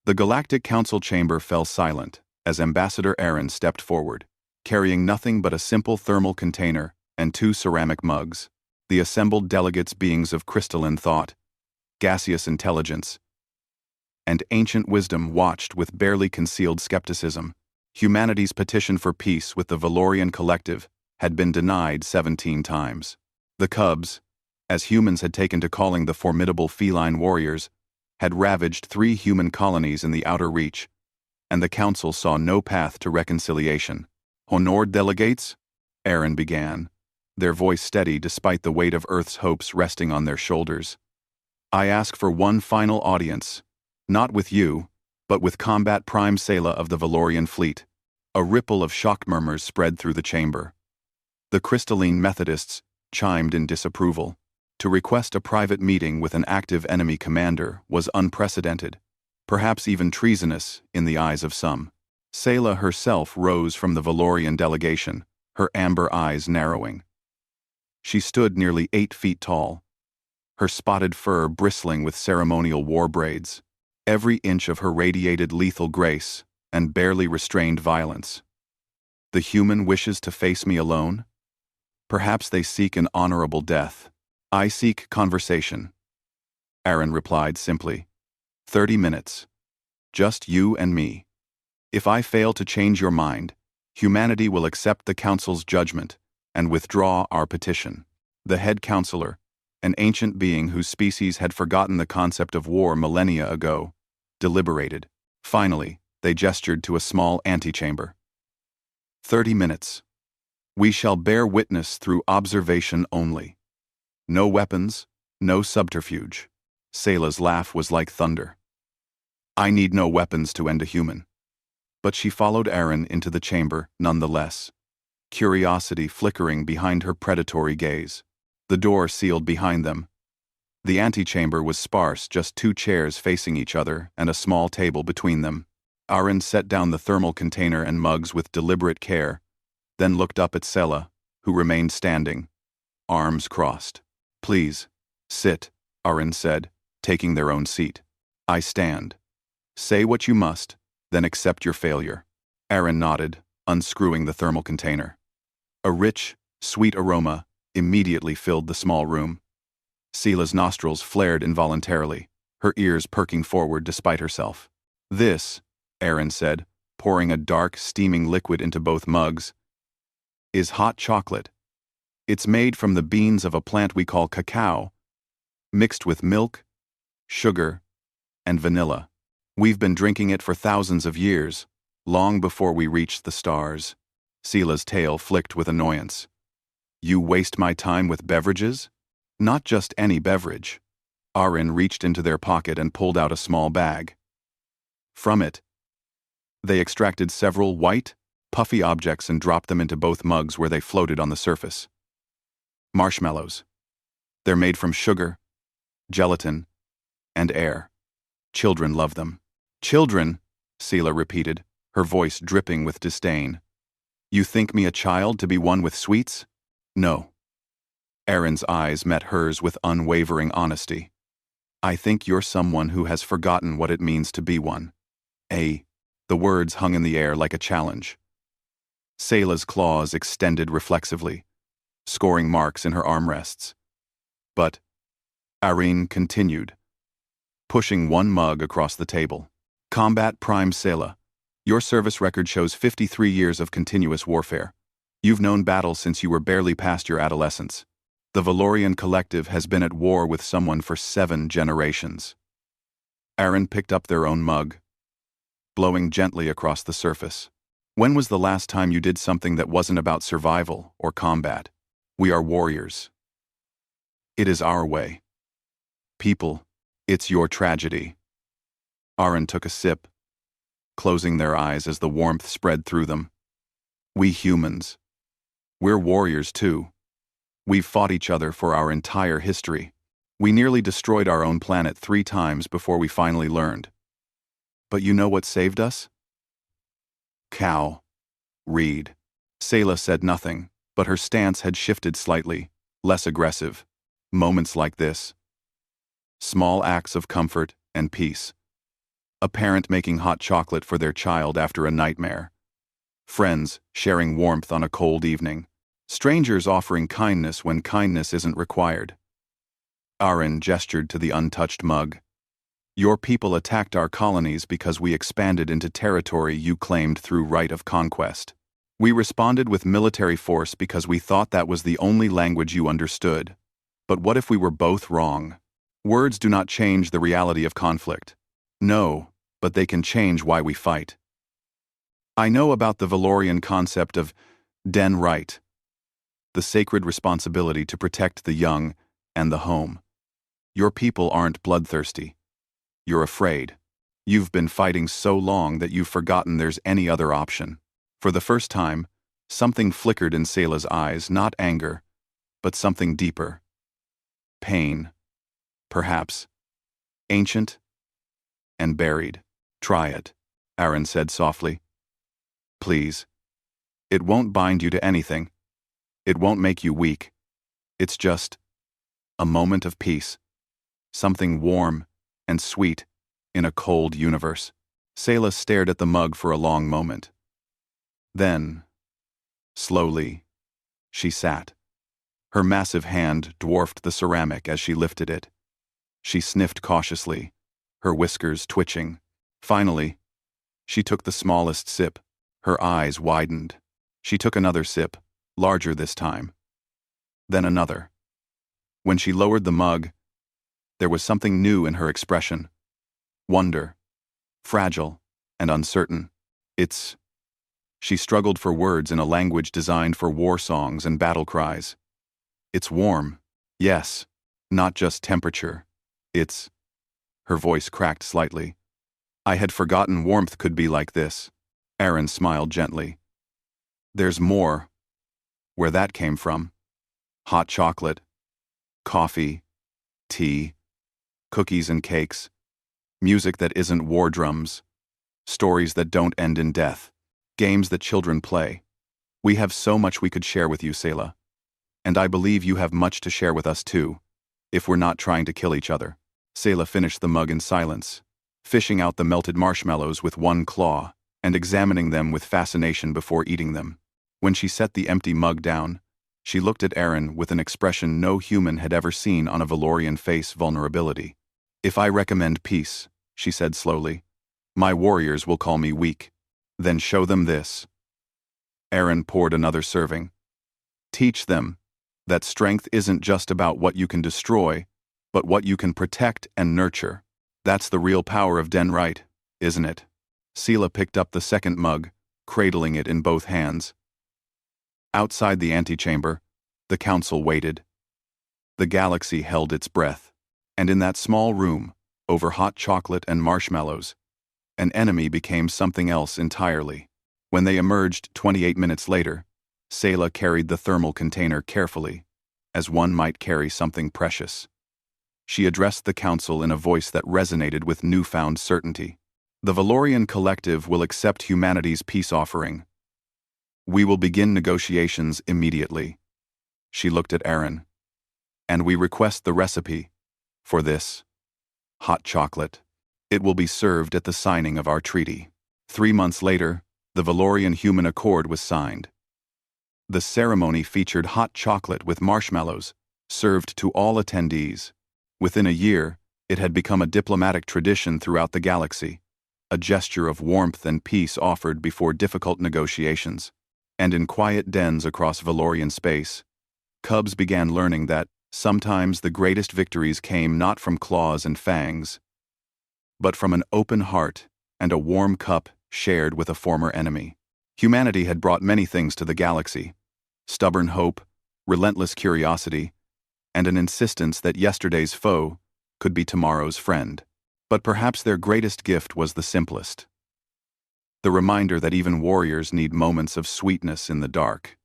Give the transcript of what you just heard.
The Galactic Council chamber fell silent as Ambassador Aaron stepped forward, carrying nothing but a simple thermal container and 2 ceramic mugs. The assembled delegates beings of crystalline thought, gaseous intelligence, and ancient wisdom watched with barely concealed skepticism. Humanity's petition for peace with the Valorian collective had been denied 17 times. The cubs, as humans had taken to calling the formidable feline warriors, had ravaged 3 human colonies in the outer reach, and the council saw no path to reconciliation. "Honored delegates," Aaron began, their voice steady despite the weight of Earth's hopes resting on their shoulders. "I ask for one final audience, not with you, but with Combat Prime Sela of the Valorian fleet." A ripple of shocked murmurs spread through the chamber. The crystalline Methodists chimed in disapproval. To request a private meeting with an active enemy commander was unprecedented, perhaps even treasonous in the eyes of some. Sela herself rose from the Valorian delegation, her amber eyes narrowing. She stood nearly 8 feet tall, her spotted fur bristling with ceremonial war braids. Every inch of her radiated lethal grace and barely restrained violence. "The human wishes to face me alone? Perhaps they seek an honorable death. I seek conversation," Aaron replied simply. 30 minutes. Just you and me. If I fail to change your mind, humanity will accept the Council's judgment and withdraw our petition. The head counselor, an ancient being whose species had forgotten the concept of war millennia ago, deliberated. Finally, they gestured to a small antechamber. 30 minutes. We shall bear witness through observation only. No weapons, no subterfuge. Sela's laugh was like thunder. "I need no weapons to end a human." But she followed Aaron into the chamber nonetheless, curiosity flickering behind her predatory gaze. The door sealed behind them. The antechamber was sparse, just 2 chairs facing each other and a small table between them. Aaron set down the thermal container and mugs with deliberate care, then looked up at Sela, who remained standing, arms crossed. "Please, sit," Aaron said, taking their own seat. "I stand. Say what you must, then accept your failure." Aaron nodded, unscrewing the thermal container. A rich, sweet aroma immediately filled the small room. Sela's nostrils flared involuntarily, her ears perking forward despite herself. "This," Aaron said, pouring a dark, steaming liquid into both mugs, "is hot chocolate. It's made from the beans of a plant we call cacao, mixed with milk, sugar, and vanilla. We've been drinking it for thousands of years, long before we reached the stars." Sela's tail flicked with annoyance. "You waste my time with beverages? Not just any beverage." Aaron reached into their pocket and pulled out a small bag. From it, they extracted several white, puffy objects and dropped them into both mugs where they floated on the surface. Marshmallows. They're made from sugar, gelatin, and air. Children love them. "Children," Sela repeated, her voice dripping with disdain. "You think me a child to be one with sweets? No." Aaron's eyes met hers with unwavering honesty. "I think you're someone who has forgotten what it means to be one." The words hung in the air like a challenge. Sela's claws extended reflexively, scoring marks in her armrests. But Aaron continued, pushing one mug across the table. "Combat Prime Sela, your service record shows 53 years of continuous warfare. You've known battle since you were barely past your adolescence. The Valorian collective has been at war with someone for 7 generations." Aaron picked up their own mug, blowing gently across the surface. "When was the last time you did something that wasn't about survival or combat? We are warriors. It is our way. People, it's your tragedy." Aaron took a sip, closing their eyes as the warmth spread through them. "We humans. We're warriors too. We've fought each other for our entire history. We nearly destroyed our own planet 3 times before we finally learned. But you know what saved us? Cow. Reed." Sela said nothing, but her stance had shifted slightly, less aggressive. Moments like this. Small acts of comfort and peace. A parent making hot chocolate for their child after a nightmare. Friends sharing warmth on a cold evening. Strangers offering kindness when kindness isn't required. Aaron gestured to the untouched mug. Your people attacked our colonies because we expanded into territory you claimed through right of conquest. We responded with military force because we thought that was the only language you understood. But what if we were both wrong? Words do not change the reality of conflict. No, but they can change why we fight. I know about the Valorian concept of den right, the sacred responsibility to protect the young and the home. Your people aren't bloodthirsty. You're afraid. You've been fighting so long that you've forgotten there's any other option. For the first time, something flickered in Sayla's eyes, not anger, but something deeper. Pain. Perhaps. Ancient and buried. Try it, Aaron said softly. Please. It won't bind you to anything. It won't make you weak. It's just a moment of peace. Something warm and sweet in a cold universe. Sayla stared at the mug for a long moment. Then, slowly, she sat. Her massive hand dwarfed the ceramic as she lifted it. She sniffed cautiously, her whiskers twitching. Finally, she took the smallest sip. Her eyes widened. She took another sip, larger this time. Then another. When she lowered the mug, there was something new in her expression. Wonder. Fragile and uncertain. She struggled for words in a language designed for war songs and battle cries. It's warm. Yes. Not just temperature. Her voice cracked slightly. I had forgotten warmth could be like this. Aaron smiled gently. There's more. Where that came from. Hot chocolate. Coffee. Tea. Cookies and cakes. Music that isn't war drums. Stories that don't end in death. Games that children play. We have so much we could share with you, Sayla. And I believe you have much to share with us too, if we're not trying to kill each other. Sayla finished the mug in silence, fishing out the melted marshmallows with one claw and examining them with fascination before eating them. When she set the empty mug down, she looked at Aaron with an expression no human had ever seen on a Valorian face: vulnerability. If I recommend peace, she said slowly, my warriors will call me weak. Then show them this. Aaron poured another serving. Teach them that strength isn't just about what you can destroy, but what you can protect and nurture. That's the real power of Den Right, isn't it? Sayla picked up the second mug, cradling it in both hands. Outside the antechamber, the council waited. The galaxy held its breath, and in that small room, over hot chocolate and marshmallows, an enemy became something else entirely. When they emerged 28 minutes later, Sayla carried the thermal container carefully, as one might carry something precious. She addressed the council in a voice that resonated with newfound certainty. The Valorian Collective will accept humanity's peace offering. We will begin negotiations immediately. She looked at Aaron. And we request the recipe for this hot chocolate. It will be served at the signing of our treaty. 3 months later, the Valorian Human Accord was signed. The ceremony featured hot chocolate with marshmallows, served to all attendees. Within a year, it had become a diplomatic tradition throughout the galaxy, a gesture of warmth and peace offered before difficult negotiations. And in quiet dens across Valorian space, cubs began learning that sometimes the greatest victories came not from claws and fangs, but from an open heart and a warm cup shared with a former enemy. Humanity had brought many things to the galaxy: stubborn hope, relentless curiosity, and an insistence that yesterday's foe could be tomorrow's friend. But perhaps their greatest gift was the simplest: the reminder that even warriors need moments of sweetness in the dark.